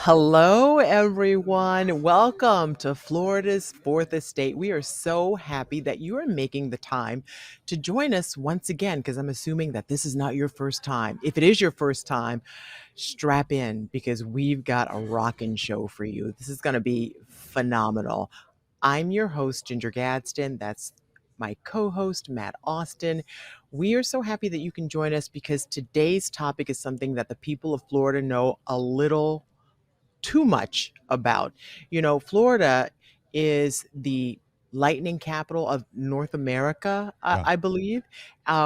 Hello, everyone. Welcome to Florida's Fourth Estate. We are so happy that you are making the time to join us once again, because I'm assuming that this is not your first time. If it is your first time, strap in because we've got a rockin' show for you. This is going to be phenomenal. I'm your host, Ginger Gadsden. That's my co host, Matt Austin. We are so happy that you can join us because today's topic is something that the people of Florida know a little too much about. Florida is the lightning capital of North America, Yeah. I believe.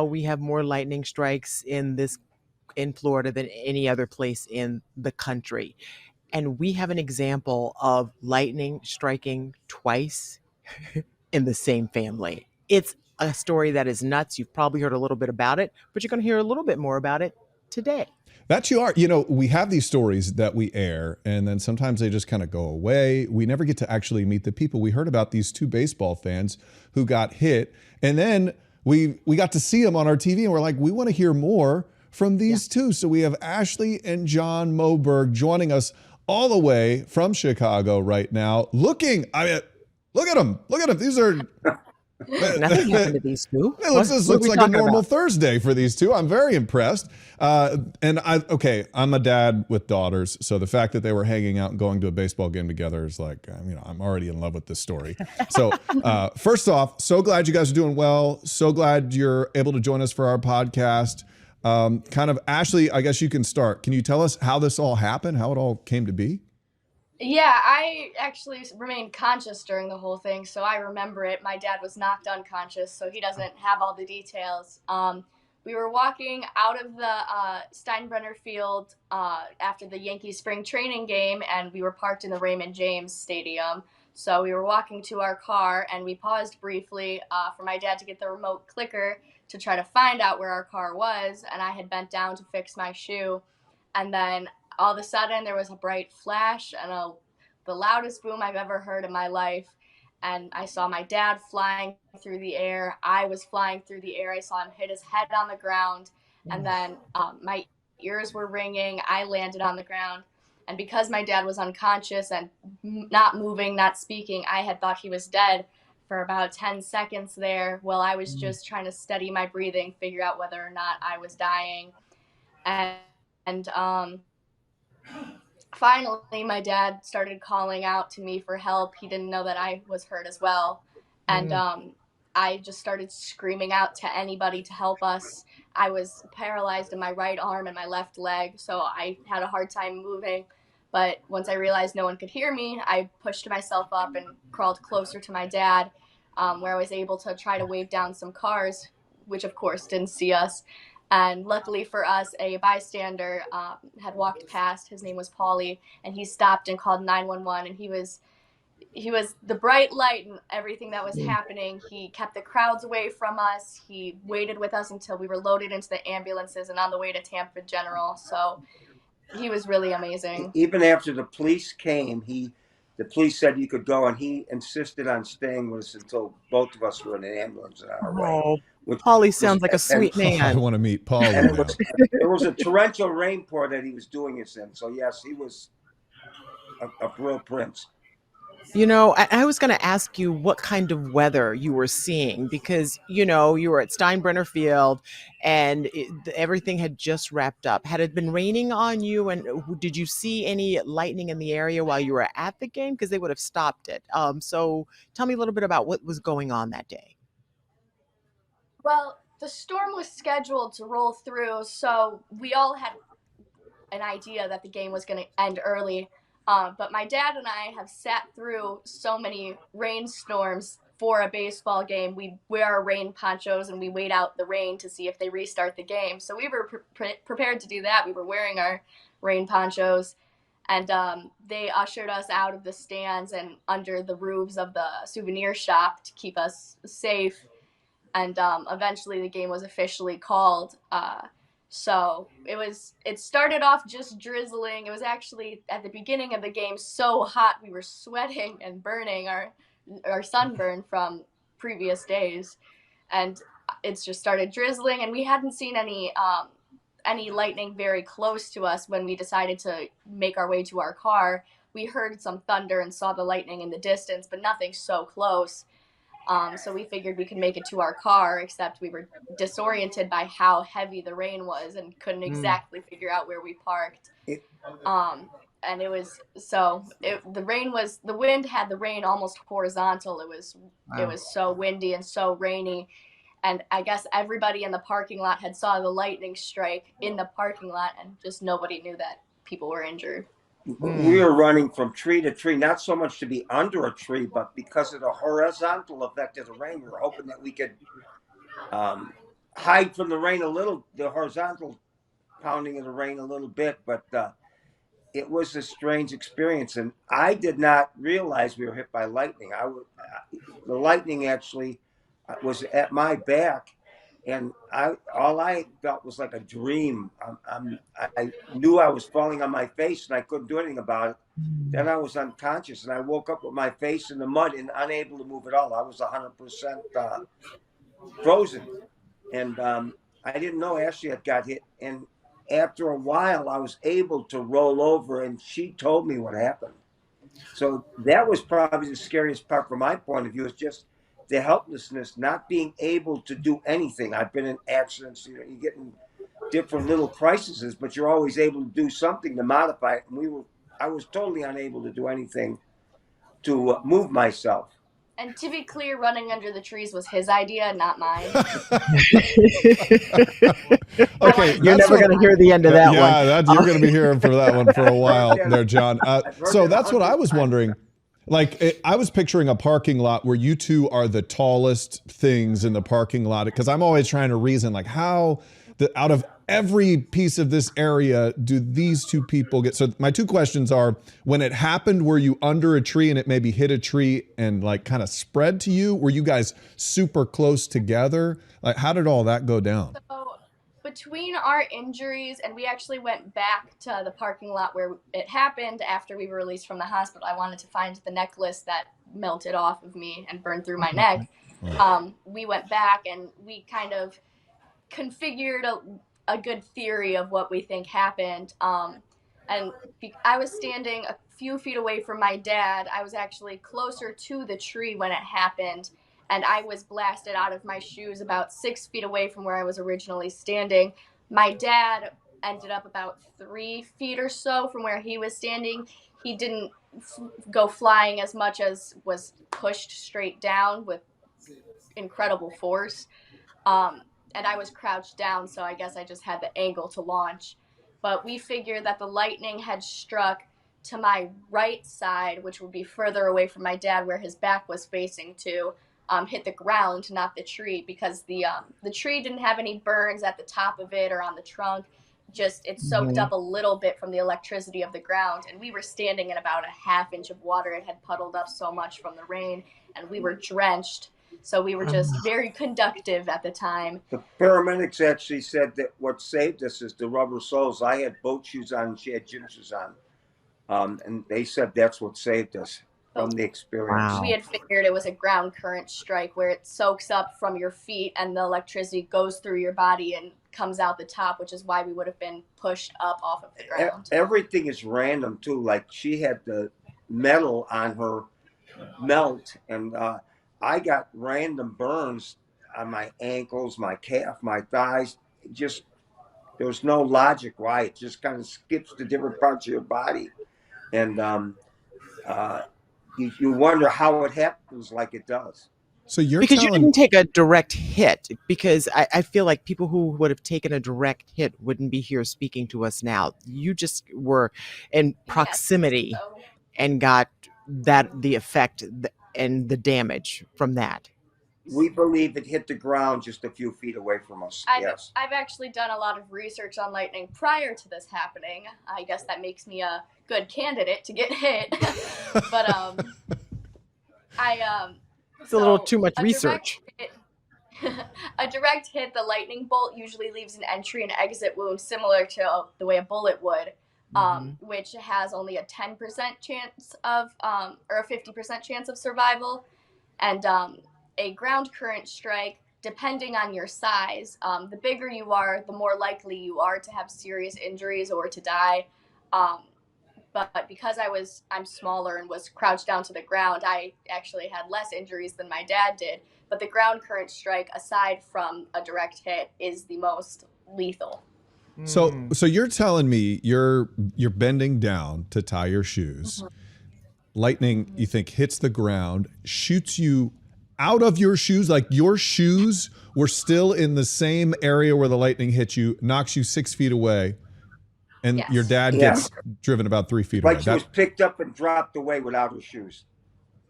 We have more lightning strikes in Florida than any other place in the country. And we have an example of lightning striking twice in the same family. It's a story that is nuts. You've probably heard a little bit about it, but you're going to hear a little bit more about it today. That you are. We have these stories that we air, and then sometimes they just kind of go away. We never get to actually meet the people. We heard about these two baseball fans who got hit, and then we got to see them on our TV, and we're like, we want to hear more from these two. So we have Ashley and John Moberg joining us all the way from Chicago right now. Look at them. Look at them. These are Nothing happened to these two. This What are looks we like a talking normal about? Thursday for these two. I'm very impressed. I'm a dad with daughters, so the fact that they were hanging out and going to a baseball game together is like, I'm already in love with this story. So, first off, so glad you guys are doing well. So glad you're able to join us for our podcast. Ashley, I guess you can start. Can you tell us how this all happened, how it all came to be? Yeah, I actually remained conscious during the whole thing, so I remember it. My dad was knocked unconscious, so he doesn't have all the details. We were walking out of the Steinbrenner Field after the Yankees spring training game, and we were parked in the Raymond James Stadium. So we were walking to our car, and we paused briefly for my dad to get the remote clicker to try to find out where our car was, and I had bent down to fix my shoe. And then all of a sudden there was a bright flash and the loudest boom I've ever heard in my life. And I saw my dad flying through the air. I was flying through the air. I saw him hit his head on the ground. And then my ears were ringing. I landed on the ground. And because my dad was unconscious and not moving, not speaking, I had thought he was dead for about 10 seconds there while I was just trying to steady my breathing, figure out whether or not I was dying. And finally, my dad started calling out to me for help. He didn't know that I was hurt as well. And I just started screaming out to anybody to help us. I was paralyzed in my right arm and my left leg, so I had a hard time moving. But once I realized no one could hear me, I pushed myself up and crawled closer to my dad, where I was able to try to wave down some cars, which of course didn't see us. And luckily for us, a bystander had walked past. His name was Paulie, and he stopped and called 911. And he was the bright light and everything that was happening. He kept the crowds away from us. He waited with us until we were loaded into the ambulances and on the way to Tampa General. So he was really amazing. Even after the police came, the police said you could go, and he insisted on staying with us until both of us were in an ambulance on our way. Oh, Paulie sounds like a sweet I man. want to meet Paul. It was a torrential rainpour that he was doing this in. So yes, he was a real prince. I was going to ask you what kind of weather you were seeing because, you were at Steinbrenner Field and everything had just wrapped up. Had it been raining on you and did you see any lightning in the area while you were at the game? Because they would have stopped it. So tell me a little bit about what was going on that day. Well, the storm was scheduled to roll through, so we all had an idea that the game was going to end early. But my dad and I have sat through so many rainstorms for a baseball game. We wear our rain ponchos and we wait out the rain to see if they restart the game. So we were prepared to do that. We were wearing our rain ponchos, and they ushered us out of the stands and under the roofs of the souvenir shop to keep us safe. And eventually the game was officially called. So it started off just drizzling. It was actually at the beginning of the game so hot we were sweating and burning our sunburn from previous days. And it's just started drizzling, and we hadn't seen any any lightning very close to us when we decided to make our way to our car. We heard some thunder and saw the lightning in the distance, but nothing so close. So we figured we could make it to our car, except we were disoriented by how heavy the rain was and couldn't Mm. exactly figure out where we parked. It, Um, and it was the wind had the rain almost horizontal. It Wow. was so windy and so rainy, and I guess everybody in the parking lot had saw the lightning strike in the parking lot, and just nobody knew that people were injured. we Mm. were running from tree to tree, not so much to be under a tree, but because of the horizontal effect of the rain, we were hoping that we could um, hide from the rain a little, the horizontal pounding of the rain a little bit. But it was a strange experience, and I did not realize we were hit by lightning. The lightning actually was at my back, and I all I felt was like a dream. I knew I was falling on my face, and I couldn't do anything about it. Then I was unconscious, and I woke up with my face in the mud and unable to move at all. I was 100% frozen, and I didn't know Ashley had got hit. And after a while, I was able to roll over, and she told me what happened. So that was probably the scariest part from my point of view, is just the helplessness, not being able to do anything. I've been in accidents, you get in different little crises, but you're always able to do something to modify it. And I was totally unable to do anything to move myself. And to be clear, running under the trees was his idea, not mine. Okay, You're that's never what. going to hear the end of that one. Yeah, you're going to be hearing for that one for a while there, John. I've heard So that that's what I 100 was times. wondering. Like, I was picturing a parking lot where you two are the tallest things in the parking lot, because I'm always trying to reason, like, how out of every piece of this area do these two people get? So my two questions are: when it happened, were you under a tree and it maybe hit a tree and like kind of spread to you? Were you guys super close together? Like, how did all that go down? So between our injuries, and we actually went back to the parking lot where it happened after we were released from the hospital. I wanted to find the necklace that melted off of me and burned through my neck. We went back and we kind of configured a good theory of what we think happened. And I was standing a few feet away from my dad. I was actually closer to the tree when it happened, and I was blasted out of my shoes about 6 feet away from where I was originally standing. My dad ended up about 3 feet or so from where he was standing. He didn't go flying as much as was pushed straight down with incredible force. Um, and I was crouched down, so I guess I just had the angle to launch. But we figured that the lightning had struck to my right side, which would be further away from my dad, where his back was facing to, hit the ground, not the tree, because the tree didn't have any burns at the top of it or on the trunk. Just it soaked up a little bit from the electricity of the ground, and we were standing in about a half inch of water. It had puddled up so much from the rain, and we were drenched. So we were just very conductive at the time. The paramedics actually said that what saved us is the rubber soles. I had boat shoes on, and she had gym shoes on. And they said that's what saved us from the experience. We Wow. had figured it was a ground current strike where it soaks up from your feet and the electricity goes through your body and comes out the top, which is why we would have been pushed up off of the ground. Everything is random too. Like she had the metal on her melt, and I got random burns on my ankles, my calf, my thighs. Just there's no logic why it just kind of skips to different parts of your body, and uh, you wonder how it happens like it does. So you're Because you telling didn't take a direct hit, because I feel like people who would have taken a direct hit wouldn't be here speaking to us now. You just were in proximity Yes, so and got the effect and the damage from that. We believe it hit the ground just a few feet away from us. Yes. I've actually done a lot of research on lightning prior to this happening. I guess that makes me a good candidate to get hit. But It's a little so too much a research. a direct hit, the lightning bolt usually leaves an entry and exit wound similar to the way a bullet would, which has only a 10% chance of, or a 50% chance of survival. And a ground current strike depending on your size, the bigger you are, the more likely you are to have serious injuries or to die. Um, but because I'm smaller and was crouched down to the ground, I actually had less injuries than my dad did. But the ground current strike, aside from a direct hit, is the most lethal. So you're telling me you're bending down to tie your shoes. Lightning, you think, hits the ground, shoots you out of your shoes, like your shoes were still in the same area where the lightning hit you, knocks you 6 feet away, and Yes. your dad gets driven about 3 feet away. Like she was picked up and dropped away without her shoes.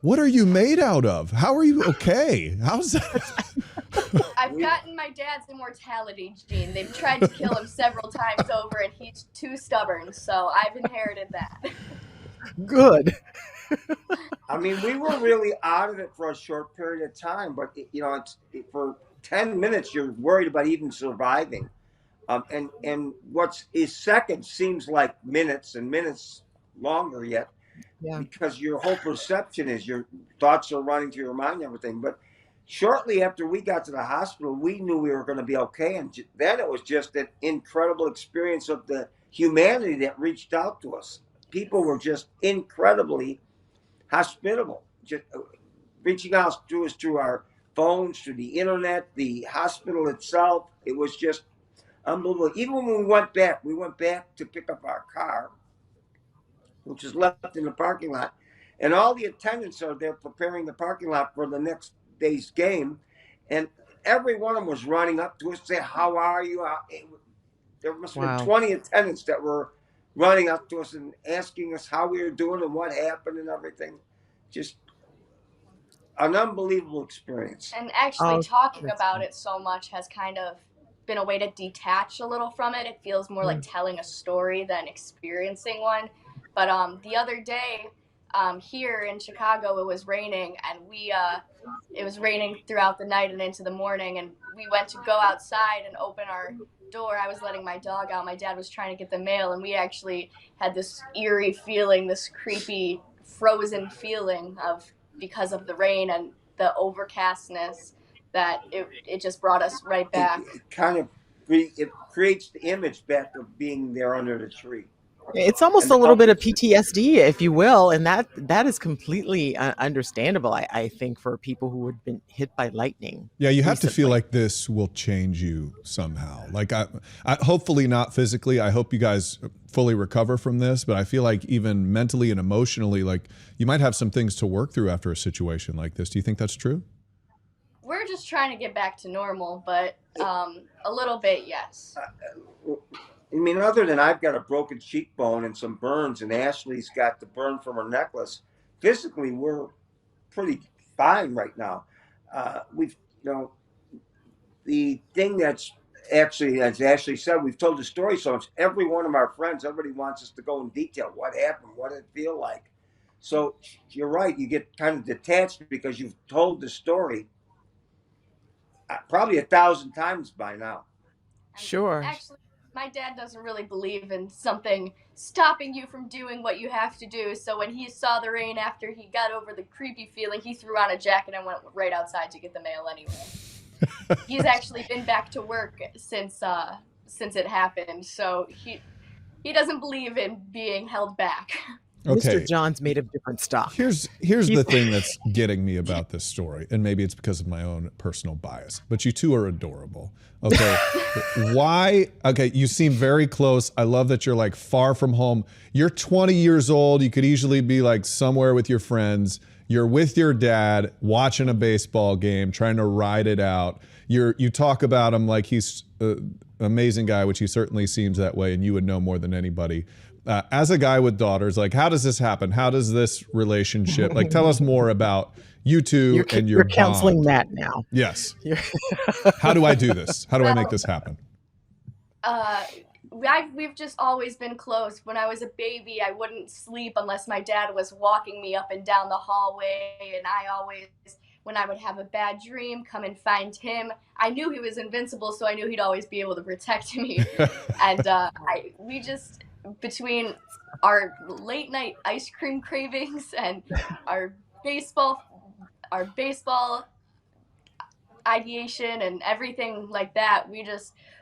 What are you made out of? How are you okay? How's that? I've gotten my dad's immortality gene. They've tried to kill him several times over, and he's too stubborn, so I've inherited that. Good. I mean, we were really out of it for a short period of time, but for 10 minutes you're worried about even surviving. And what's is seconds seems like minutes and minutes longer yet, because your whole perception is your thoughts are running through your mind and everything. But shortly after we got to the hospital, we knew we were going to be okay. And then it was just an incredible experience of the humanity that reached out to us. People were just incredibly hospitable, just reaching out to us through our phones, through the internet, the hospital itself. It was just unbelievable. Even when we went back to pick up our car, which was left in the parking lot, and all the attendants are there preparing the parking lot for the next day's game, and every one of them was running up to us, saying, "How are you?" There must have been 20 attendants that were running up to us and asking us how we were doing and what happened and everything. Just an unbelievable experience. And actually talking about it so much has kind of been a way to detach a little from it. It feels more like telling a story than experiencing one. But the other day here in Chicago, it was raining, and it was raining throughout the night and into the morning, and we went to go outside and open our door. I was letting my dog out. My dad was trying to get the mail, and we actually had this eerie feeling, this creepy, frozen feeling because of the rain and the overcastness, that it just brought us right back. It creates the image back of being there under the tree. It's almost a little bit of PTSD, if you will, and that is completely understandable, I think, for people who had been hit by lightning. Yeah, you have to feel like this will change you somehow. Like, I hopefully not physically. I hope you guys fully recover from this, but I feel like even mentally and emotionally, like you might have some things to work through after a situation like this. Do you think that's true? We're just trying to get back to normal, but a little bit, yes. I mean, other than I've got a broken cheekbone and some burns, and Ashley's got the burn from her necklace, physically we're pretty fine right now. The thing that's actually, as Ashley said, we've told the story so much. Every one of our friends, everybody wants us to go in detail. What happened? What did it feel like? So you're right. You get kind of detached because you've told the story probably 1,000 times by now. Sure. Actually, my dad doesn't really believe in something stopping you from doing what you have to do. So when he saw the rain after he got over the creepy feeling, he threw on a jacket and went right outside to get the mail anyway. He's actually been back to work since it happened. So he doesn't believe in being held back. Okay. Mr. John's made of different stock. Here's the thing that's getting me about this story, and maybe it's because of my own personal bias, but you two are adorable. Okay. Why? Okay, you seem very close. I love that you're like far from home. You're 20 years old. You could easily be like somewhere with your friends. You're with your dad watching a baseball game, trying to ride it out. You talk about him like he's an amazing guy, which he certainly seems that way, and you would know more than anybody. As a guy with daughters, like, how does this happen? How does this relationship, like, tell us more about you two and your You're counseling bond. Matt now. Yes. How do I do this? How do I make this happen? We've just always been close. When I was a baby, I wouldn't sleep unless my dad was walking me up and down the hallway, and I always, when I would have a bad dream, come and find him. I knew he was invincible, so I knew he'd always be able to protect me. And we just, between our late night ice cream cravings and our baseball ideation and everything like that.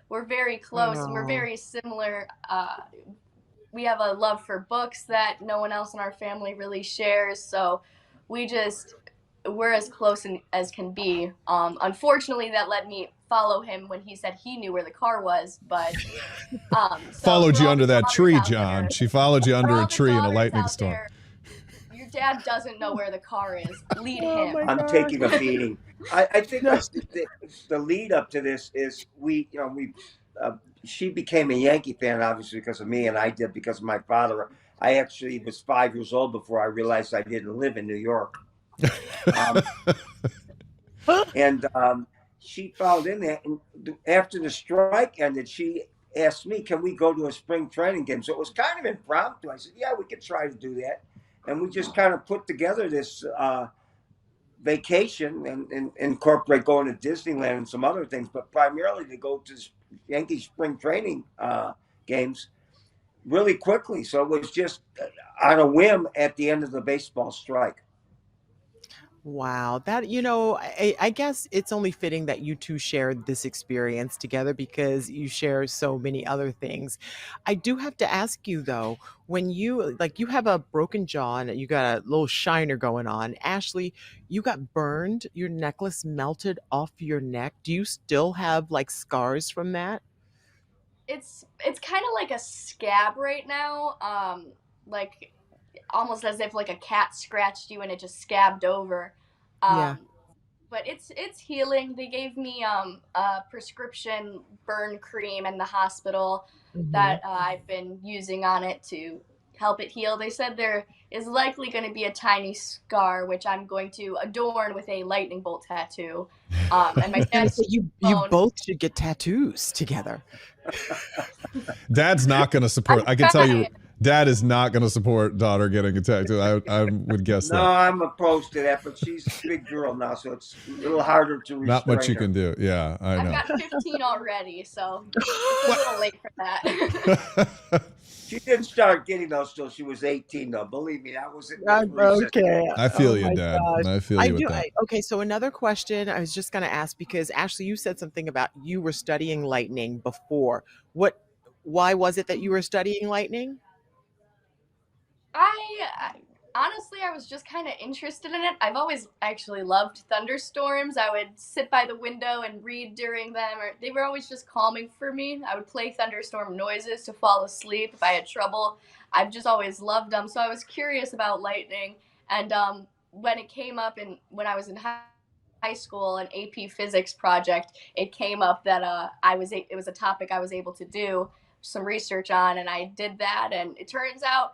We're very close and we're Oh. very similar. We have a love for books that no one else in our family really shares. So we're as close as can be. Unfortunately, that let me follow him when he said he knew where the car was. But so Followed for you all under the that daughters tree, out John. there, She followed you for under a all the tree in a daughters lightning out storm. there, your dad doesn't know where the car is. Lead Oh him. my I'm gosh. taking a beating. I think No. the lead up to this is she became a Yankee fan obviously because of me, and I did because of my father. I actually was 5 years old before I realized I didn't live in New York. And she followed in there. And after the strike ended, she asked me, "Can we go to a spring training game?" So it was kind of impromptu. I said, "Yeah, we could try to do that." And we just kind of put together this vacation and incorporate going to Disneyland and some other things, but primarily to go to Yankee spring training games really quickly. So it was just on a whim at the end of the baseball strike. Wow, that I guess it's only fitting that you two shared this experience together because you share so many other things. I do have to ask you though, when you have a broken jaw and you got a little shiner going on, Ashley, you got burned, your necklace melted off your neck. Do you still have like scars from that? It's kind of like a scab right now. Like almost as if like a cat scratched you and it just scabbed over. Yeah. Um, but it's healing. They gave me a prescription burn cream in the hospital Hmm. that I've been using on it to help it heal. They said there is likely going to be a tiny scar, which I'm going to adorn with a lightning bolt tattoo. I And my was gonna dad's say you phone. both should get tattoos together. Dad's not going to support. I'm I can tell trying. you, Dad is not going to support daughter getting a tattoo. I would guess No, that. I'm opposed to that, but she's a big girl now, so it's a little harder to Not much restrain you can her. do. Yeah, I I've know. got 15 already, so it's a little late for that. She didn't start getting those till she was 18, though. Believe me, that was it was recent. Okay. I Oh feel you, my Dad. gosh. I feel I you with do. that. Okay. So another question I was just going to ask because Ashley, you said something about you were studying lightning before. What? Why was it that you were studying lightning? I honestly, I was just kind of interested in it. I've always actually loved thunderstorms. I would sit by the window and read during them, or they were always just calming for me. I would play thunderstorm noises to fall asleep if I had trouble. I've just always loved them, so I was curious about lightning. And when it came up, and when I was in high school, an AP physics project, it came up that it was a topic I was able to do some research on, and I did that, and it turns out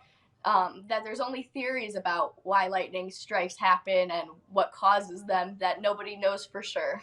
that there's only theories about why lightning strikes happen and what causes them that nobody knows for sure.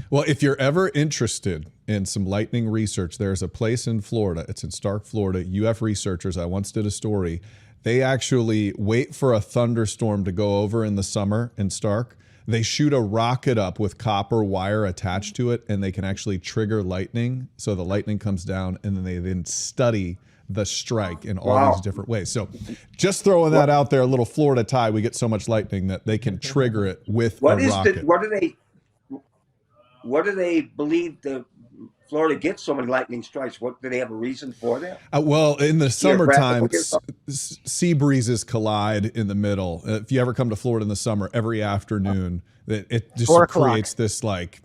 Well, if you're ever interested in some lightning research, there's a place in Florida. It's in Stark, Florida. UF researchers, I once did a story. They actually wait for a thunderstorm to go over in the summer in Stark. They shoot a rocket up with copper wire attached to it, and they can actually trigger lightning. So the lightning comes down, and then they study the strike in all these Wow. different ways. So just throwing that out there, a little Florida tie, we get so much lightning that they can trigger it with a rocket. What do they believe the Florida gets so many lightning strikes? What do they have a reason for that? Well, in the summertime, Geographically or something? sea breezes collide in the middle. If you ever come to Florida in the summer, every afternoon, it just 4 o'clock. creates this like,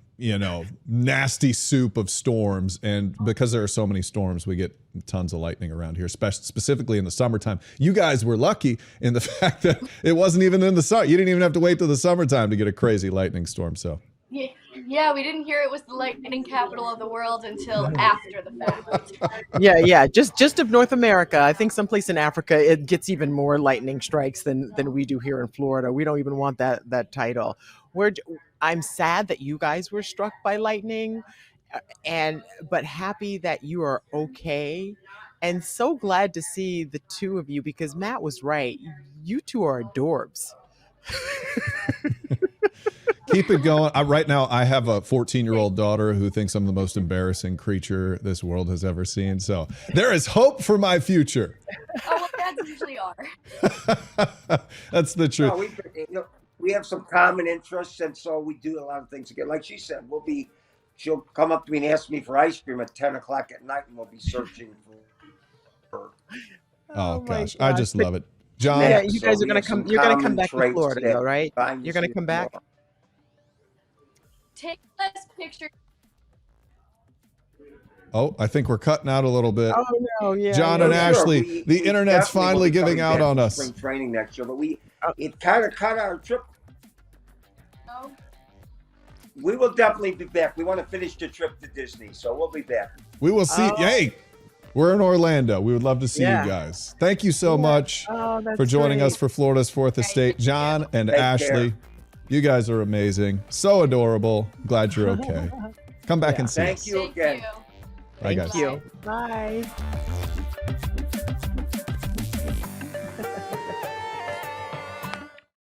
nasty soup of storms. And because there are so many storms, we get tons of lightning around here, specifically in the summertime. You guys were lucky in the fact that it wasn't even in the summer. You didn't even have to wait till the summertime to get a crazy lightning storm. So Yeah, we didn't hear it was the lightning capital of the world until after the fact. Yeah. Just of North America. I think someplace in Africa it gets even more lightning strikes than we do here in Florida. We don't even want that title. I'm sad that you guys were struck by lightning, and but happy that you are okay, and so glad to see the two of you because Matt was right. You two are adorbs. keep it going. Right now, I have a 14-year-old daughter who thinks I'm the most embarrassing creature this world has ever seen. So there is hope for my future. Oh, well, dads usually are. That's the truth. No, we have some common interests, and so we do a lot of things together. Like she said, she'll come up to me and ask me for ice cream at 10 o'clock at night, and we'll be searching for. Oh my gosh, I just But love it. John, yeah, Snacks, you so guys are we gonna have some come. You're gonna come common back to traits Florida, that though, right? bind You're us gonna even come back. more. Take this picture. oh, I think we're cutting out a little bit. Oh no, yeah, John yeah, and yeah. Ashley, the We internet's definitely will finally be giving coming out back on for us. spring training next year, but Oh. it kind of cut our trip. No. We will definitely be back. We want to finish the trip to Disney, so we'll be back. We will see. Oh. Hey, we're in Orlando. We would love to see Yeah. you guys. Thank you so much Oh, that's for joining great. us for Florida's Fourth Right, Estate. thank you. John and Take Ashley, care. you guys are amazing. So adorable. Glad you're okay. Come back Yeah. and see Thank us. you Thank again. you. Bye, Thank guys. you. Bye.